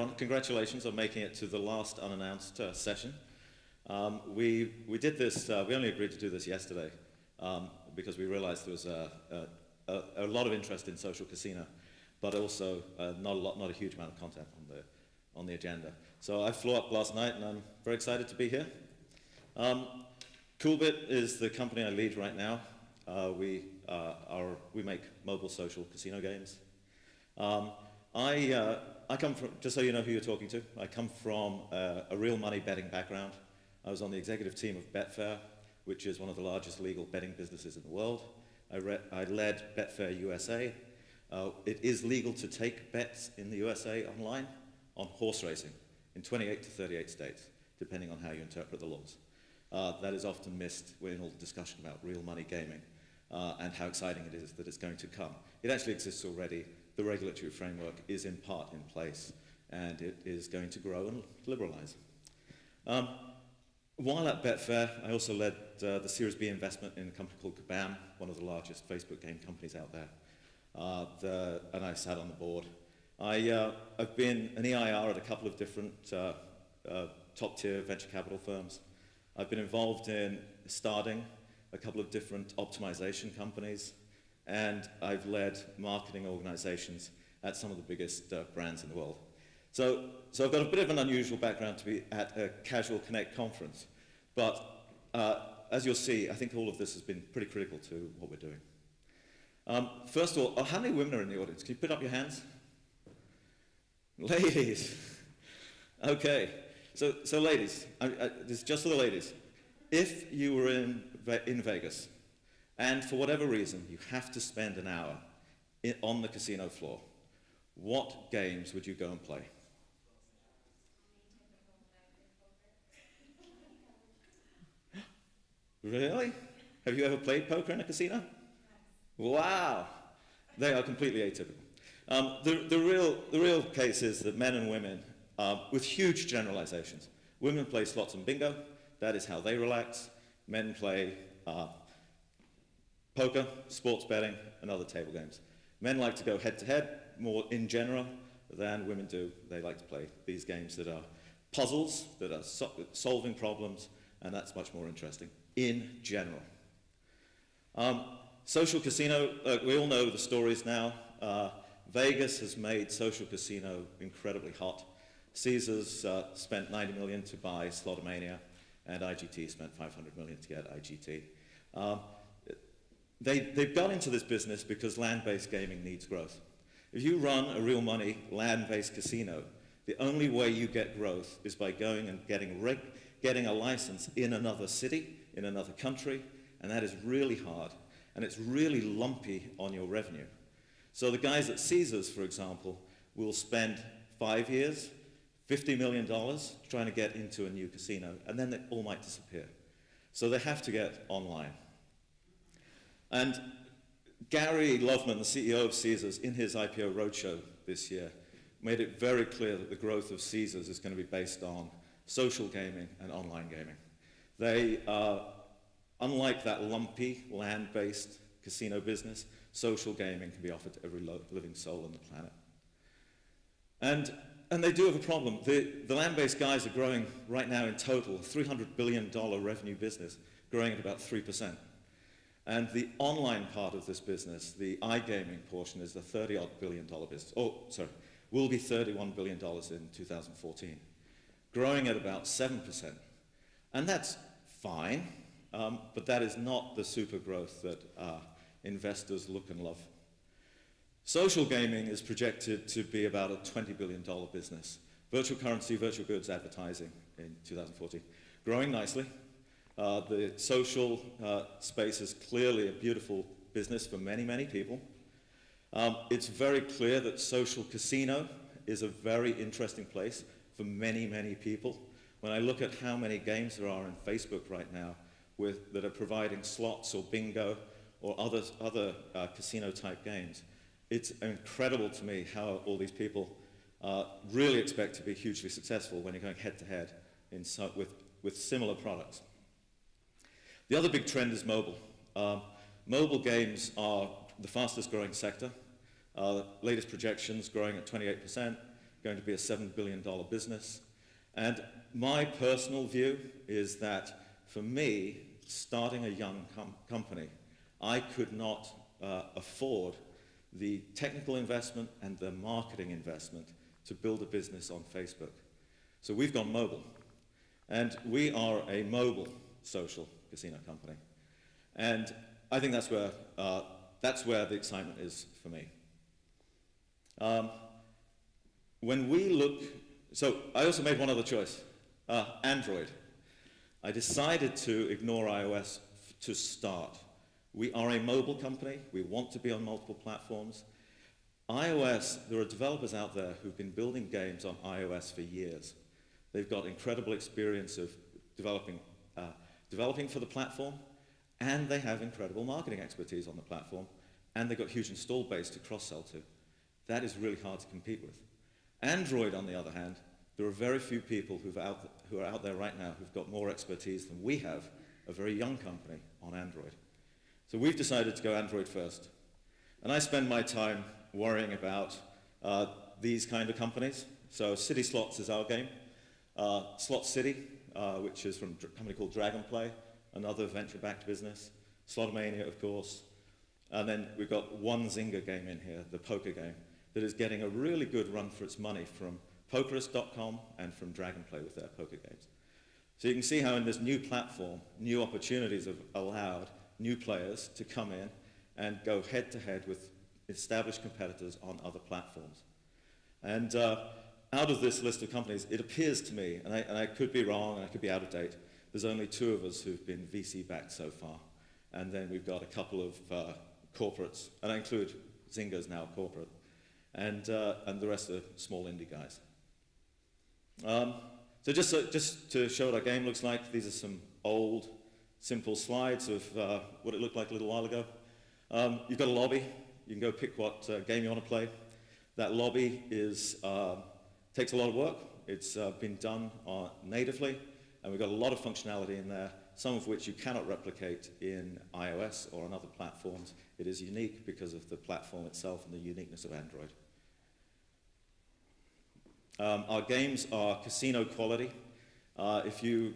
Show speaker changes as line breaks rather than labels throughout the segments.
everyone. Congratulations on making it to the last unannounced session. We did this, we only agreed to do this yesterday because we realized there was a lot of interest in social casino, but also not a huge amount of content on the agenda. So I flew up last night and I'm very excited to be here. Coolbit is the company I lead right now. We make mobile social casino games. I come from, just so you know who you're talking to, I come from a real money betting background. I was on the executive team of Betfair, which is one of the largest legal betting businesses in the world. I led Betfair USA. It is legal to take bets in the USA online on horse racing in 28 to 38 states, depending on how you interpret the laws. That is often missed in all the discussion about real money gaming and how exciting it is that it's going to come. It actually exists already. The regulatory framework is in part in place, and it is going to grow and liberalize. While at Betfair, I also led the Series B investment in a company called Kabam, one of the largest Facebook game companies out there. And I sat on the board. I've been an EIR at a couple of different top-tier venture capital firms. I've been involved in starting a couple of different optimization companies, and I've led marketing organizations at some of the biggest brands in the world. So I've got a bit of an unusual background to be at a Casual Connect conference, but as you'll see, I think all of this has been pretty critical to what we're doing. First of all, how many women are in the audience? Can you put up your hands? Ladies. Okay. So ladies, this is just for the ladies. If you were in Vegas, and for whatever reason, you have to spend an hour on the casino floor, what games would you go and play? Really? Have you ever played poker in a casino? Wow. They are completely atypical. The real case is that men and women, with huge generalizations, women play slots and bingo. That is how they relax. Men play poker, sports betting, and other table games. Men like to go head-to-head, more in general, than women do. They like to play these games that are puzzles, that are solving problems, and that's much more interesting, in general. Social casino, we all know the stories now. Vegas has made social casino incredibly hot. Caesars spent $90 million to buy Slotomania, and IGT spent $500 million to get IGT. They've gone into this business because land-based gaming needs growth. If you run a real money land-based casino, the only way you get growth is by going and getting a license in another city, in another country, and that is really hard, and it's really lumpy on your revenue. So the guys at Caesars, for example, will spend 5 years, $50 million trying to get into a new casino, and then they all might disappear. So they have to get online. And Gary Loveman, the CEO of Caesars, in his IPO roadshow this year, made it very clear that the growth of Caesars is going to be based on social gaming and online gaming. They are, unlike that lumpy land-based casino business, social gaming can be offered to every living soul on the planet. And they do have a problem. The land-based guys are growing right now in total, $300 billion revenue business, growing at about 3%. And the online part of this business, the iGaming portion, is the $30-odd billion business. Oh, sorry, will be $31 billion in 2014, growing at about 7%. And that's fine, but that is not the super growth that investors look and love. Social gaming is projected to be about a $20 billion business. Virtual currency, virtual goods, advertising in 2014, growing nicely. The social space is clearly a beautiful business for many, many people. It's very clear that social casino is a very interesting place for many, many people. When I look at how many games there are on Facebook right now that are providing slots or bingo or other casino-type games, it's incredible to me how all these people really expect to be hugely successful when you're going head-to-head with similar products. The other big trend is mobile. Mobile games are the fastest growing sector. Latest projections growing at 28%. going to be a $7 billion business. And my personal view is that for me, starting a young company, I could not afford the technical investment and the marketing investment to build a business on Facebook. So we've gone mobile. And we are a mobile social casino company. And I think that's where the excitement is for me. When we look, so I also made one other choice, Android. I decided to ignore iOS to start. We are a mobile company. We want to be on multiple platforms. iOS, there are developers out there who've been building games on iOS for years. They've got incredible experience of developing for the platform, and they have incredible marketing expertise on the platform, and they've got a huge install base to cross-sell to. That is really hard to compete with. Android, on the other hand, there are very few people who are out there right now who've got more expertise than we have, a very young company, on Android. So we've decided to go Android first. And I spend my time worrying about these kind of companies. So City Slots is our game. Slot City, which is from a company called Dragonplay, another venture-backed business. Slotomania, of course. And then we've got one Zynga game in here, the poker game, that is getting a really good run for its money from Pokerist.com and from Dragonplay with their poker games. So you can see how in this new platform, new opportunities have allowed new players to come in and go head-to-head with established competitors on other platforms. And out of this list of companies, it appears to me, and I could be wrong, and I could be out of date, there's only 2 of us who've been VC-backed so far. And then we've got a couple of corporates, and I include Zynga's now corporate, and the rest are small indie guys. So just to show what our game looks like, these are some old, simple slides of what it looked like a little while ago. You've got a lobby. You can go pick what game you want to play. That lobby takes a lot of work. It's been done natively, and we've got a lot of functionality in there, some of which you cannot replicate in iOS or on other platforms. It is unique because of the platform itself and the uniqueness of Android. Our games are casino quality. If you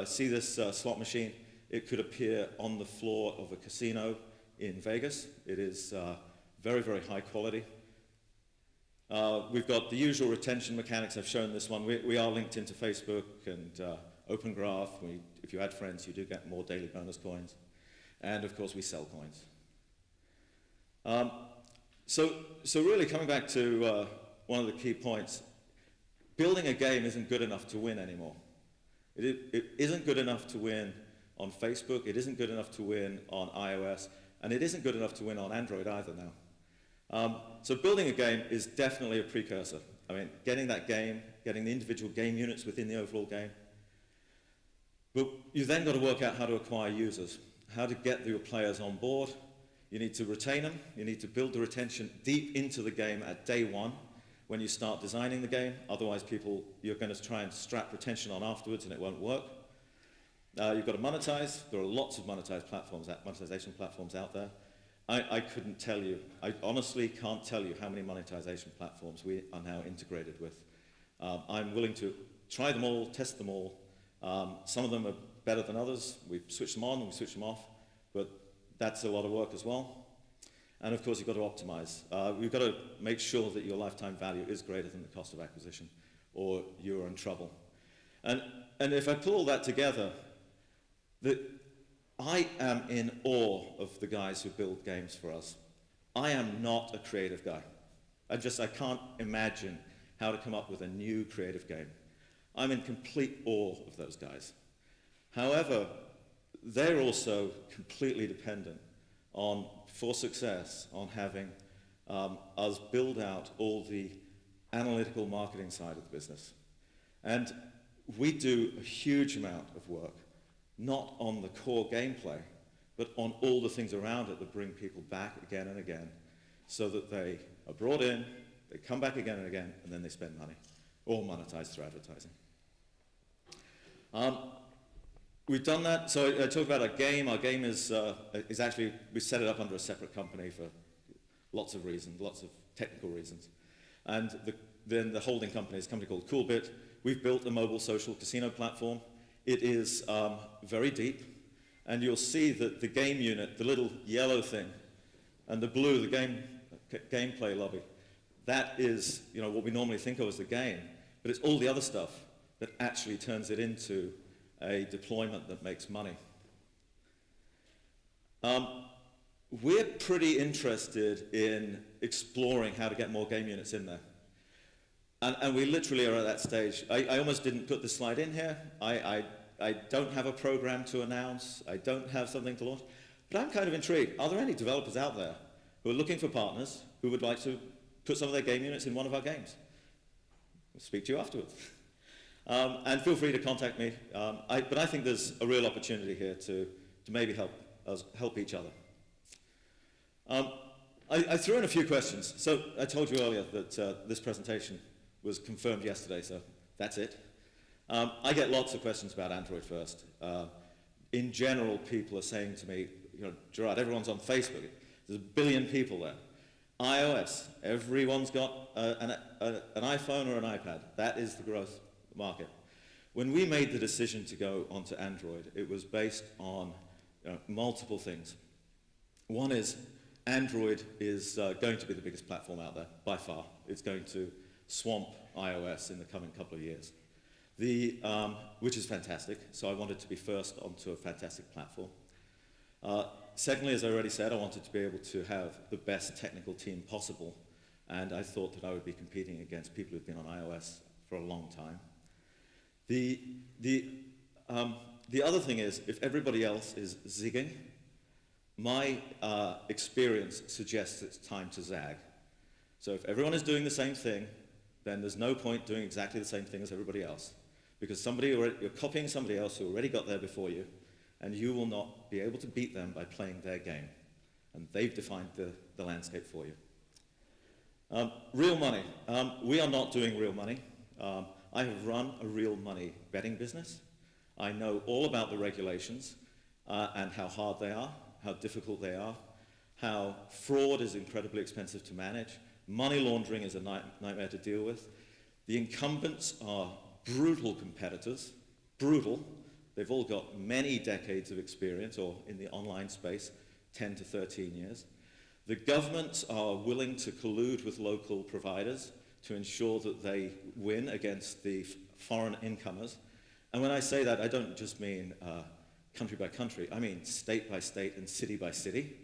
see this slot machine, it could appear on the floor of a casino in Vegas. It is very, very high quality. We've got the usual retention mechanics. I've shown this one. We are linked into Facebook and Open Graph. If you add friends, you do get more daily bonus coins. And of course, we sell coins. So really coming back to one of the key points, building a game isn't good enough to win anymore. It isn't good enough to win on Facebook, it isn't good enough to win on iOS, and it isn't good enough to win on Android either now. So building a game is definitely a precursor. I mean, getting that game, getting the individual game units within the overall game. But you've then got to work out how to acquire users, how to get your players on board. You need to retain them, you need to build the retention deep into the game at day one, when you start designing the game. Otherwise, you're going to try and strap retention on afterwards and it won't work. You've got to monetize. There are lots of monetization platforms out there. I couldn't tell you, I honestly can't tell you how many monetization platforms we are now integrated with. I'm willing to try them all, test them all. Some of them are better than others. We switch them on and we switch them off, but that's a lot of work as well. And of course, you've got to optimize. You've got to make sure that your lifetime value is greater than the cost of acquisition, or you're in trouble. And if I pull all that together, I am in awe of the guys who build games for us. I am not a creative guy. I can't imagine how to come up with a new creative game. I'm in complete awe of those guys. However, they're also completely dependent for success, on having us build out all the analytical marketing side of the business. And we do a huge amount of work, not on the core gameplay, but on all the things around it that bring people back again and again, so that they are brought in, they come back again and again, and then they spend money, or monetize through advertising. We've done that. So I talked about our game. Our game is actually, we set it up under a separate company for lots of reasons, lots of technical reasons. And then the holding company is a company called Coolbit. We've built a mobile social casino platform. It is very deep, and you'll see that the game unit, the little yellow thing, and the blue, the gameplay lobby, that is what we normally think of as the game, but it's all the other stuff that actually turns it into a deployment that makes money. We're pretty interested in exploring how to get more game units in there. And we literally are at that stage. I almost didn't put the slide in here. I don't have a program to announce. I don't have something to launch. But I'm kind of intrigued. Are there any developers out there who are looking for partners who would like to put some of their game units in one of our games? I'll speak to you afterwards. And feel free to contact me. But I think there's a real opportunity here to maybe help each other. I threw in a few questions. So I told you earlier that this presentation was confirmed yesterday, so that's it. I get lots of questions about Android first. In general, people are saying to me, Gerard, everyone's on Facebook. There's 1 billion people there. iOS, everyone's got an iPhone or an iPad. That is the growth market. When we made the decision to go onto Android, it was based on multiple things. One is Android is going to be the biggest platform out there, by far. It's going to swamp iOS in the coming couple of years, which is fantastic. So I wanted to be first onto a fantastic platform. Secondly, as I already said, I wanted to be able to have the best technical team possible, and I thought that I would be competing against people who've been on iOS for a long time. The other thing is, if everybody else is zigging, my experience suggests it's time to zag. So if everyone is doing the same thing, then there's no point doing exactly the same thing as everybody else, because you're copying somebody else who already got there before you, and you will not be able to beat them by playing their game. And they've defined the landscape for you. Real money. We are not doing real money. I have run a real money betting business. I know all about the regulations and how hard they are, how difficult they are, how fraud is incredibly expensive to manage. Money laundering is a nightmare to deal with. The incumbents are brutal competitors, brutal. They've all got many decades of experience, or in the online space, 10 to 13 years. The governments are willing to collude with local providers to ensure that they win against the foreign incomers. And when I say that, I don't just mean country by country. I mean state by state and city by city.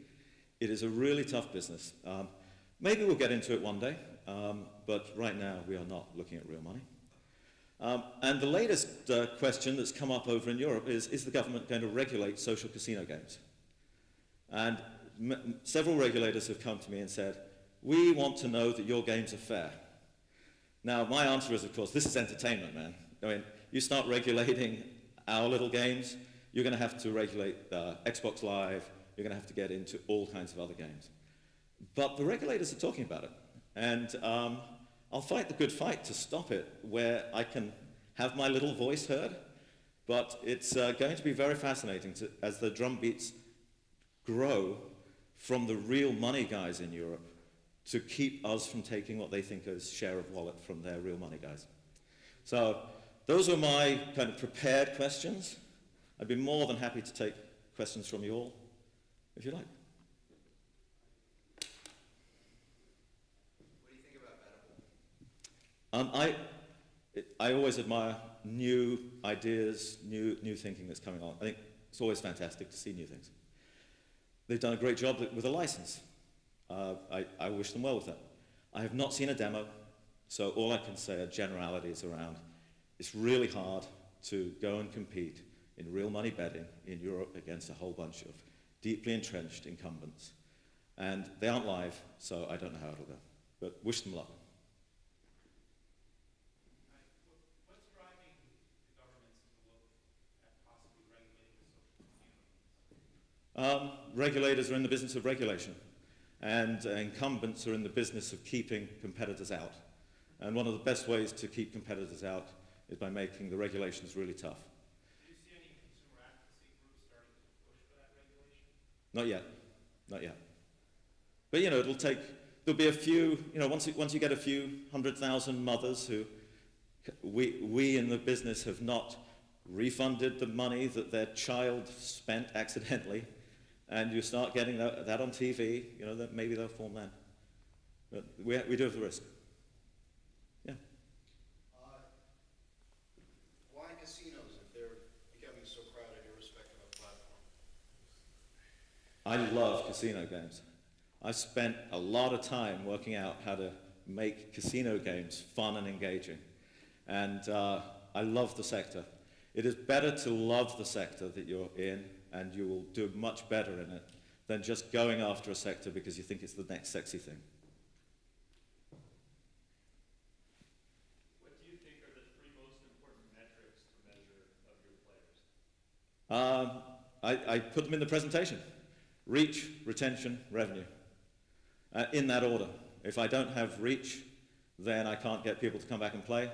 It is a really tough business. Maybe we'll get into it one day, but right now we are not looking at real money. And the latest question that's come up over in Europe is the government going to regulate social casino games? And several regulators have come to me and said, we want to know that your games are fair. Now, my answer is, of course, this is entertainment, man. I mean, you start regulating our little games, you're going to have to regulate Xbox Live, you're going to have to get into all kinds of other games. But the regulators are talking about it. And I'll fight the good fight to stop it where I can have my little voice heard. But it's going to be very fascinating as the drumbeats grow from the real money guys in Europe to keep us from taking what they think is share of wallet from their real money guys. So those are my kind of prepared questions. I'd be more than happy to take questions from you all, if you like.
What do you think about Bettable?
I always admire new ideas, new thinking that's coming on. I think it's always fantastic to see new things. They've done a great job with a license. I wish them well with that. I have not seen a demo, so all I can say are generalities around. It's really hard to go and compete in real money betting in Europe against a whole bunch of deeply entrenched incumbents. And they aren't live, so I don't know how it'll go. But wish them luck.
What's driving the governments to look at possibly regulating the social casino?
Regulators are in the business of regulation, and incumbents are in the business of keeping competitors out. And one of the best ways to keep competitors out is by making the regulations really tough.
Do you see any consumer advocacy groups starting to push for that regulation?
Not yet, not yet. But it'll take there'll be a few, once you get a few 100,000 mothers who we in the business have not refunded the money that their child spent accidentally, and you start getting that on TV, that maybe they'll form then. But we do have the risk. Yeah.
Why casinos if they're becoming so crowded irrespective of platform?
I love casino games. I spent a lot of time working out how to make casino games fun and engaging. And I love the sector. It is better to love the sector that you're in, and you will do much better in it, than just going after a sector because you think it's the next sexy thing.
What do you think are the three most important metrics to measure of your players?
I put them in the presentation. Reach, retention, revenue. In that order. If I don't have reach, then I can't get people to come back and play.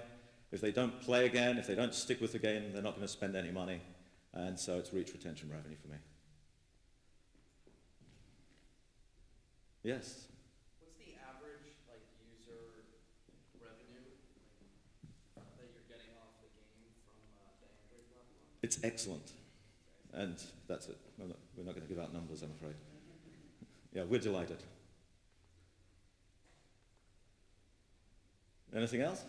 If they don't play again, if they don't stick with the game, they're not going to spend any money. And so it's reach, retention, revenue for me. Yes?
What's the average user revenue that you're getting off the game from the Android platform?
It's excellent. And that's it. We're not going to give out numbers, I'm afraid. Yeah, we're delighted. Anything else?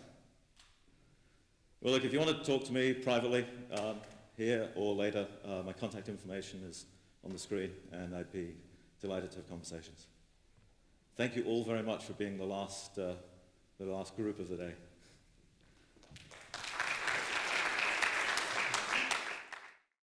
Well, look, if you want to talk to me privately, here or later, my contact information is on the screen, and I'd be delighted to have conversations. Thank you all very much for being the last group of the day.